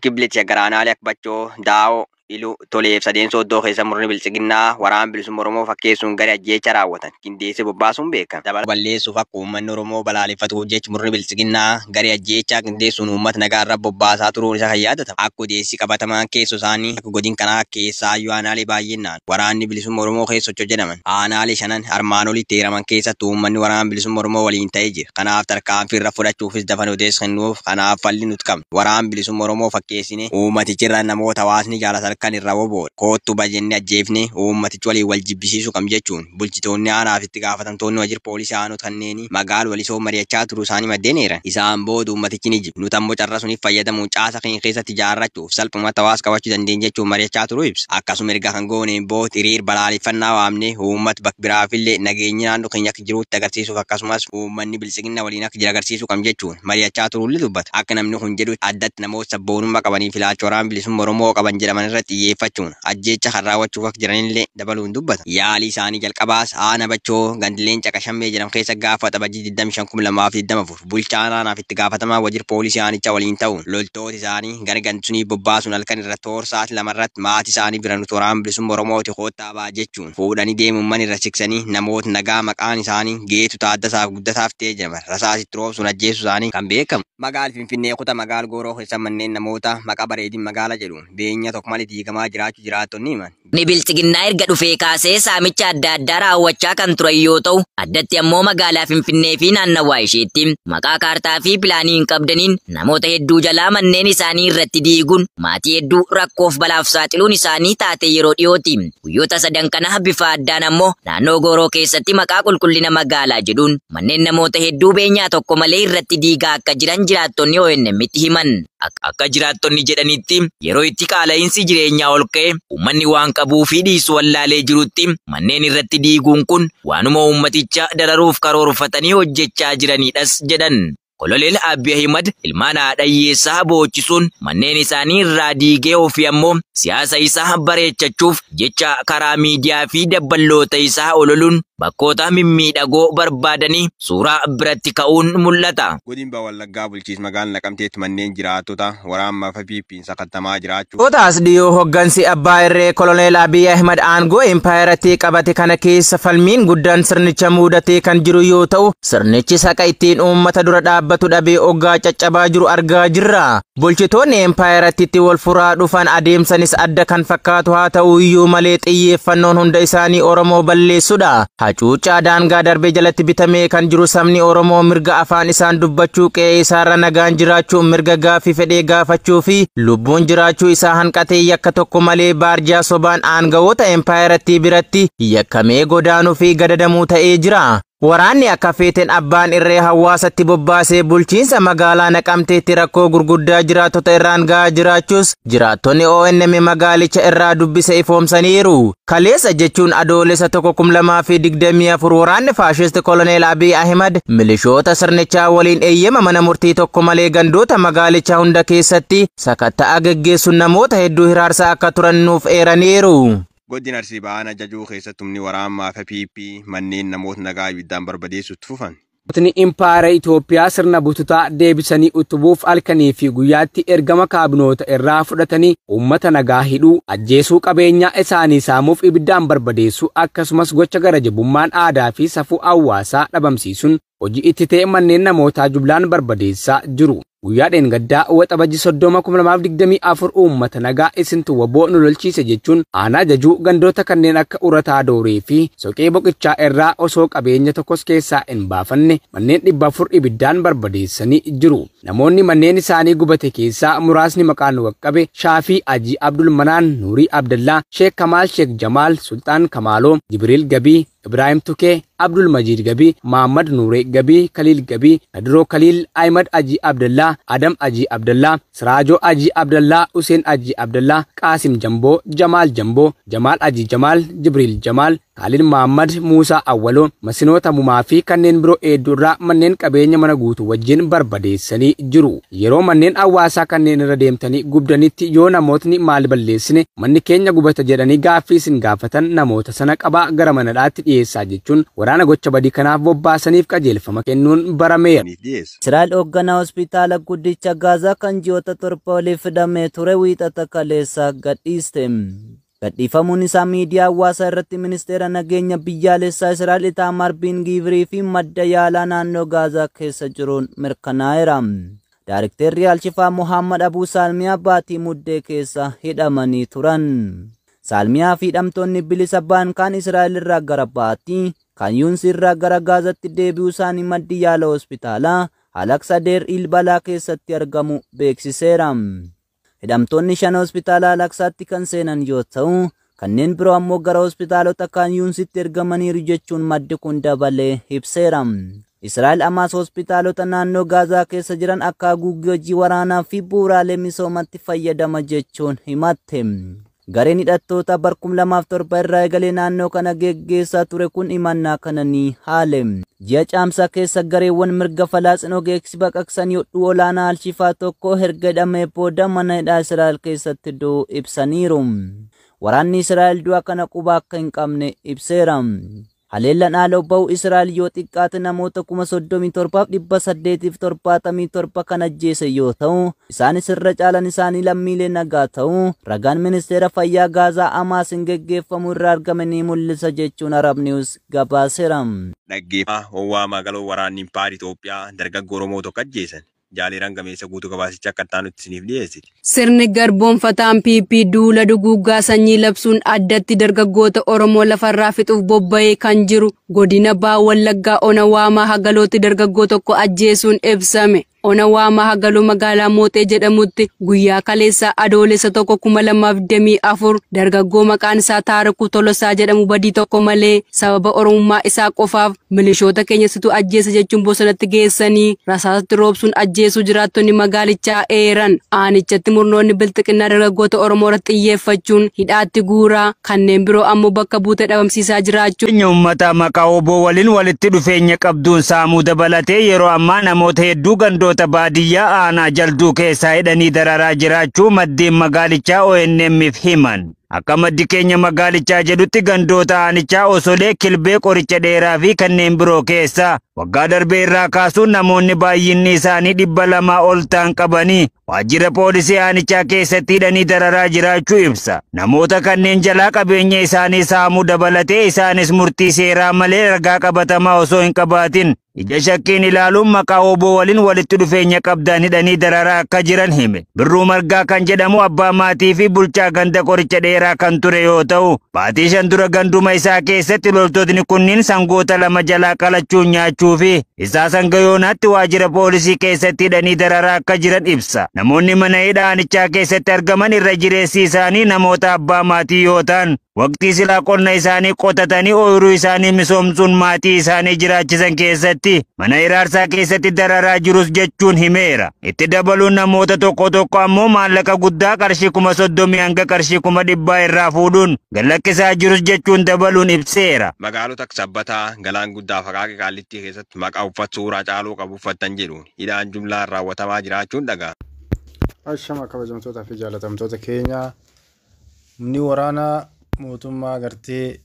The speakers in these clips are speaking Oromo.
kiblet shagarana lek bacho dao ilu toleef sadeen soddoo keessa murni bilchiginnaa waraan bilisummaa Oromoo fakkeessuun gara ajjeecha raawwatan qindeesse bobbaasuun beekama. Dabala balleessuuf akka uummanni Oromoo balaaleffatu hojjechi murni bilchiginnaa gara ajjeechaa qindeessuun uummata nagaa irra bobbaasaa turuun isa kan yaadatama. Akka odeessi qabatamaan keessu isaanii akka godin kanaa keessaa aanaalee baay'inaan waraanni bilisummaa Oromoo keessa socho'u jedhaman aanaalee shanan armaan olitti heeraman keessatti uummanni waraan bilisummaa Oromoo waliin ta'ee jira. Kanaaf tarkaanfii irra fudhachuufis dafan odeessi kennuuf kanaaf falli nuti qabna. Waraan bilisummaa Oromoo fakkeessine uummatichirra namoota hawaasni jaalatan kan irraa woboodha. Kootu bajenne ajjeefne uummatichi waliin wal jibbisiisu kam jechuun bulchitoonni aanaaf itti gaafatamtoonni wajjir poolisii aanot kanneen magaala walisoo mari'achaa turuu isaanii maddeen eeran. Isaan booda uummatichi ni jibba. Nuti ammoo carraa suniif fayyadamuun caasa keenya keessatti ijaarrachuuf salphumatti hawaasa qabachuu dandeenya jechuun mari'achaa turuu ibsa. Akkasuma erga kan gooneen booda hiriir balaaleffannaa waamne uummata bakka biraafillee nageenyi naannoo keenya akka jiruutti agarsiisuuf akkasumas uummanni bilchiginna waliin akka jiru agarsiisuu kam jechuun mari'achaa turuullee dubbata. Akka namni kun jedhu addatti namoota sabboonummaa qabanii filaacha waraana bilisummaa Oromoo qaban jedhaman irratti xiyyeeffachuun ajjeecha kan raawwachuuf akka jiranillee dabaluun dubbata. Yaalii isaanii jalqabaas aana bachoo gandileen caqashammee jedhamu keessa gaafa Waxabajjii 25/2024 bulchaan aanaaf itti gaafatamaa wajjir poolisii aanichaa waliin ta'uun loltoota isaanii gara gandisanii bobbaasuun halkan irra toora sa'aatii 2 irratti maatii isaanii bira nuti waraana bilisummaa Oromooti koottaa ba'a jechuun fuudhanii deemuun mana irra siqsanii namoota nagaa maqaan isaanii Geetu Taaddasaafi Guddataaf ta'ee jedhaman rasaasitti roobsuun ajjeesuu isaanii kan beekamu. Magaala Finfinnee kutaa magaala Gooroo keessa manneen namoota maqaa bareedin magaala jedhuun beenya tokko malee diigamaa jiraachuu jiraattonni himan. Ni bilchiginnaa erga dhufee kaasee saamicha adda addaa raawwachaa kan turan yoo ta'u addatti ammoo magaalaa Finfinnee fi naannawaa isheetti maqaa kaartaa fi pilaanii hin qabdaniin namoota hedduu jalaa manneen isaanii irratti diiguun maatii hedduu rakkoof balaaf saaxiluun isaanii taatee yeroo dhiyooti. Guyyoota sadan kana bifa addaan ammoo naannoo Gooroo keessatti maqaa qulqullina magaalaa jedhuun manneen namoota hedduu beenyaa tokko malee irratti diigaa akka jiran jiraattonni ONM'tti himan. Akka jiraattonni jedhanitti yeroo itti qaala'insi jireenyaa ol ka'e uummanni waan qabuu fi dhiisu wallaalee jirutti manneen irratti diiguun kun waanuma uummaticha dararuuf karoorfatanii hojjechaa jiranidhas jedhan. Koloneel Abiy Ahimad ilmaan haadha hiyyeessaa boochisuun manneen isaanii irraa diigee ofii ammoo siyaasa isaa bareechachuuf jecha karaa miidiyaa fi dabballoota isaa ololuun bakkoota mimmiidhagoo barbaadanii suuraa biratti ka'uun mul'ata. Godin Wallaggaa bulchiinsa magaalaa Naqamteetti manneen jiraattota waraana FPP'n sakattamaa jiraachuu. Otaas dhiyoo hoggansi abbaa irree Koloneel Abiy Ahimad aangoo empaayiratti qabate kana keessa falmiin guddaan sirnicha muudatee kan jiru yoo ta'u sirnichi saqa ittiin uummata dura dhaabbatu dhabee oggaa caccabaa jiru argaa jirra. Bulchitoonni empaayiratti wal furaa dhufan adeemsanis adda kan fakkaatu haa ta'u iyyuu malee xiyyeeffannoon hunda isaanii Oromoo balleessudha. Hacuuccaa daangaa darbee jalatti bitamee kan jiru sabni Oromoo mirga afaan isaan dubbachuu qe'ee isaarra nagaan jiraachuu mirga gaafii fedhee gaafachuu fi lubbuun jiraachuu isaa hanqatee yakka tokko malee baarjaa sobaan aangawoota empaayiratti biratti yakkamee godaanuu fi gadadamuu ta'ee jira. Waraanni akka feeten abbaan irree hawaasatti bobbaasee bulchiinsa magaalaa Naqamteetti rakkoo gurguddaa jiraattota irraan gahaa jiraachuus jiraattonni ONM magaalicha irraa dubbise ifoomsaniiru. Kaleessa jechuun adoolessa 2024 waraanni faashist Koloneel Abiy Ahimad milishoota sirnichaa waliin eeyyama mana murtii tokko malee gandoota magaalichaa hunda keessatti sakatta'aa geggeessuun namoota hedduu hiraarsaa akka turan nuuf eeraniiru. Godina Arsii Bahaa ajajuu keessatti humni waraana FPP manneen namoota nagaa ibiddaan barbadeessutti fufan. Mootummaan Impaayera Itoophiyaa sirna bututaa deebisanii utubuuf halkanii fi guyyaatti ergama kaabinoota irraa fudhatanii uummata nagaa hidhuu, ajjeesuu qabeenyaa isaanii saamuuf ibiddaan barbadeessuu akkasumas gocha garajabummaan aadaa fi safuu hawaasaa dhabamsiisuun hojii itti ta'e manneen namootaa jumlaan barbadeessaa jiru. Guyyaa dheengaddaa Waxabajjii 30/2024 uummata nagaa isintu waboo nu lolchiise jechuun aanaa jajuu gandoota kanneen akka Urataa Dooree fi Soqee Boqichaa irraa osoo qabeenya tokkos keessaa hin baafanne manneen 400 ibiddaan barbadeessanii jiru. Namoonni manneen isaanii gubate keessaa muraasni maqaan waqqabe Shaafii Ajii Abdul Manaan, Nuurii Abdallaa, Sheek Kamaal, Sheek Jamaal, Sultaan Kamaaloo, Jibriil Gabii, Ibrahim Tukee, Abdul Majid Gabii, Muhammad Nure Gabii, Khalil Gabii, Nadro Khalil, Ahmad Aji Abdallah, Adam Aji Abdallah, Sirajo Aji Abdallah, Hussein Aji Abdallah, Qasim Jambo, Jamal Jambo, Jamal Aji Jamal, Jibril Jamal, Khalil Muhammad Musa Awwalo, Masinoota Mumaa fi kanneen biroo hedduurraa manneen qabeenya mana guutuu wajjin barbadeessanii jiru. Yeroo manneen hawaasaa kanneen irra deemtanii gubdanitti yoo namootni maal balleessine manni keenya gubata jedhanii gaaffii isin gaafatan namoota sana qabaa gara manadhaatti dhiyeessaa jechuun waraana gocha badii kanaaf bobbaasaniif qajeelfama kennuun barameera. Israa'el hoogganaa hospitaala guddicha Gaazaa kan ji'oota torba oliif hidhamee ture wiixata kaleessa gadhiiste. Gadhiifamuun isaa miidiyaa hawaasaa irratti ministeera nageenya biyyaalessaa Israa'el Itamar Ben-Gvirii fi madda yaalaa naannoo Gaazaa keessa jiruun mirkanaa'eera. Daarektarri Alshifaa Mohammad Abuu Saalmiyaa baatii muddee keessa hidhamanii turan. Saalmiyaa fi hidhamtoonni bilisa ba'an kaan Israa'el irraa gara baatii kan Yuunsi irraa gara Gaazaatti deebi'uu isaanii maddi yaala hospitaalaa Al-Aqsa Deer Ilbalaa keessatti argamu beeksiseera. Hidhamtoonni 5 hospitaala Al-Aqsaatti kan seenan yoo ta'u, kanneen biroo ammoo gara hospitaalota kaan Yuunsitti ergamaniiru jechuun maddi kun dabalee ibseera. Israa'el ammaas hospitaalota naannoo Gaazaa keessa jiran akka haguuggii hojii waraanaa fi bu'uuraalee misoomatti fayyadama jechuun himatte. Gareen hidhattoota bara 2007 irraa eegalee naannoo kana geggeessaa ture kun imannaa kana ni haale. Ji'a caamsaa keessa gareewwan mirga falaaxinoo geeksi baqaqsanii hodhuu olaanaa Alshifaa tokko erga hidhamee booda mana hidhaa Israa'el keessatti du'uu ibsaniiru. Waraanni Israa'el du'a kana quba akka hin qabne ibseera. Haleellaan haaloo ba'uu Israa'el yoo xiqqaate namoota 37,877 kan ajjeese yoo ta'u, isaanis irra caalan isaanii lammiilee nagaa ta'u, ragaan ministeera fayyaa Gaazaa Amaas hin geggeeffamu irraa argame ni mul'isa jechuun Arab News gabaaseera. Dhaggeeffaa ho'aa magaalaa waraanni Impaayera Itoophiyaa dargaggoo Oromoo tokko ajjeesan. Jaaliiraan gameessa guutuu gabaasicha akka taanutti isiniif dhiyeessiti. Sirni garboonfataan PP duula duguuggaa sanyii labsuun addatti dargaggoota Oromoo lafarraa fixuuf bobba'ee kan jiru godina Baha Wallaggaa Ona Waamaa Hagalootti dargaggoo tokko ajjeesuun ibsame. Ona Waamaa Hagaloo magaalaa Mooxee jedhamutti guyyaa kaleessaa adoolessa tokko 2024 dargaggoo maqaan isaa Taarikuu Tolosaa jedhamu badii tokko malee sababa oromummaa isaa qofaaf milishoota keenyasitu ajjeesa jechuun bosonatti geessanii rasaasatti roobsuun ajjeesuu jiraattonni magaalichaa eeran. Aanichatti murnoonni bilxiqinnaa dargaggoota Oromoo irratti xiyyeeffachuun hidhaatti guuraa kanneen biroo ammoo bakka buute dhabamsiisaa jiraachuu. Uummata maqaa obbo waliin walitti dhufeenya qabduun saamuu dabalatee yeroo ammaa namoota hedduu gandoota baadiyyaa aanaa jalduu keessaa hidhanii dararaa jiraachuu maddeen magaalichaa ONM'if himan. Akka maddi keenya magaalichaa jedhutti gandoota aanichaa Osolee, Kilbee, Qoricha Dheeraa fi kanneen biroo keessaa waggaa darbee irraa kaasuun namoonni baay'inni isaanii 200 ol ta'an qabanii waajjira poolisii aanichaa keessatti hidhanii dararaa jiraachuu ibsa. Namoota kanneen jalaa qabeenya isaanii saamuu dabalatee isaanis murtii seeraa malee ragaa qabatamaa osoo hin qabaatin ija shakkiin ilaaluun maqaa obbo waliin walitti dhufeenya qabdaan hidhanii dararaa akka jiran hime. Birruu Margaa kan jedhamu abbaa maatii fi bulchaa ganda Qoricha Dheeraa kan ture yoo ta'u, baatii 5 dura ganduma isaa keessatti loltootni kunniin sangoota 2 jalaa qalachuun nyaachuu fi isaa sanga yoonaatti waajjira poolisii keessatti hidhanii dararaa akka jiran ibsa. Namoonni mana hidhaa aanichaa keessatti argaman irra jireessi isaanii namoota abbaa maatii yoo ta'an, waqtii silaa qonna isaanii qotatanii ooyiruu isaanii misoomsuun maatii isaanii jiraachisan keessatti mana hiraarsaa keessatti dararaa jirus jechuun himeera. Itti dabaluun namoota tokko ammoo maallaqa guddaa qarshii 30,000 hanga qarshii 100,000 irraa fuudhuun gallakkisaa jirus jechuun dabaluun ibseera. Magaalota Sabbataa, Galaan Guddaa fi Akaakii Qaallittii keessatti maqaa uffata suuraa caaluu qabu uffattan jedhuun hidhaan jumlaan raawwatamaa jiraachuun dhaga'ama. Ashama kabajamtoota fi jaalatamtoota keenya humni waraanaa mootummaa gartee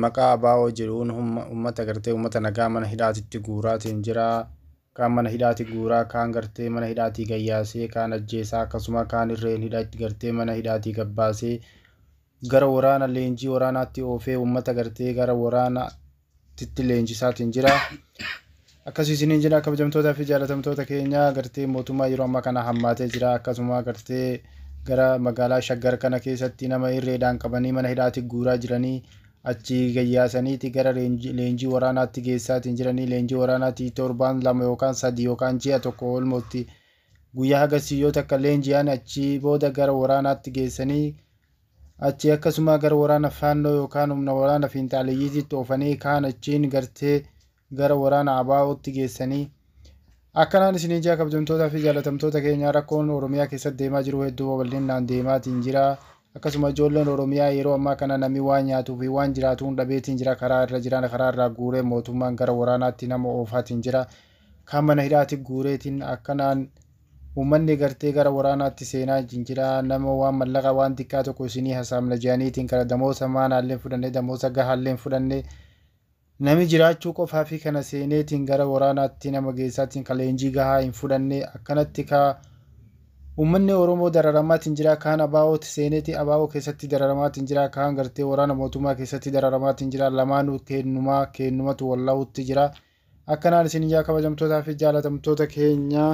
maqaa ABO jedhuun uummata gartee uummata nagaa mana hidhaatitti guuraatiin jira. Kaan mana hidhaati guuraa, kaan gartee mana hidhaatii gayyaasee, kaan ajjeesaa akkasuma kaan irreen hidhaatti gartee mana hidhaatii gabbaasee gara waraana leenjii waraanaatti oofee uummata gartee gara waraanaatti leenjisaatiin jira. Akkasiin jira kabajamtoota fi jaalatamtoota keenya gartee mootummaa yeroo ammaa kana hammaatee jira. Akkasuma gartee gara magaalaa Shaggar kana keessatti nama irreedhaan qabanii mana hidhaatti guuraa jiranii achi gayyaasaniiti gara leenjii waraanaatti geessaatiin jiranii. Leenjii waraanaatti torbaan 2 yookaan 3 yookaan ji'a tokko olmotti guyyaa agarsiiyoota akka leenji'an achi booda gara waraanaatti geessanii achi akkasuma gara waraana faannoo yookaan humna waraana fiinxaaliyyiitti oofanii kaan achiin gartee gara waraana ABO'tti geessanii akkanaan isin jaa kabajamtoota fi jaalatamtoota keenya rakkoon Oromiyaa keessatti deemaa jiru hedduu babal'inaan deemaatiin jira. Akkasuma ijoolleen Oromiyaa yeroo ammaa kana namni waan nyaatuu fi waan jiraatuun dhabeetiin jira. Karaa irra jiran karaa irraa guuree mootummaan gara waraanaatti nama oofaatiin jira. Kan mana hidhaatti guureetiin akkanaan uummanni gartee gara waraanaatti seenaa jira. Nama waan mallaqa waan xiqqaa tokko isinii hasaamna jedhaniitiin gara damoosa maanaallee fudhannee damoosa gahaallee fudhannee nami jiraachuu qofaa fi kana seeneetiin gara waraanaatti nama geessaatiin ka leenjii gahaa hin fudhanne akkanatti ka ummanni Oromoo dararamaatiin jira kaan abaa'ooti seeneeti abaa'oo keessatti dararamaatiin jira kaan gartee waraana mootummaa keessatti dararamaatiin jira lamaanuu kennumatu wallaa'utti jira akkanaan isin yaa kabajamtootaa fi jaalatamtoota keenya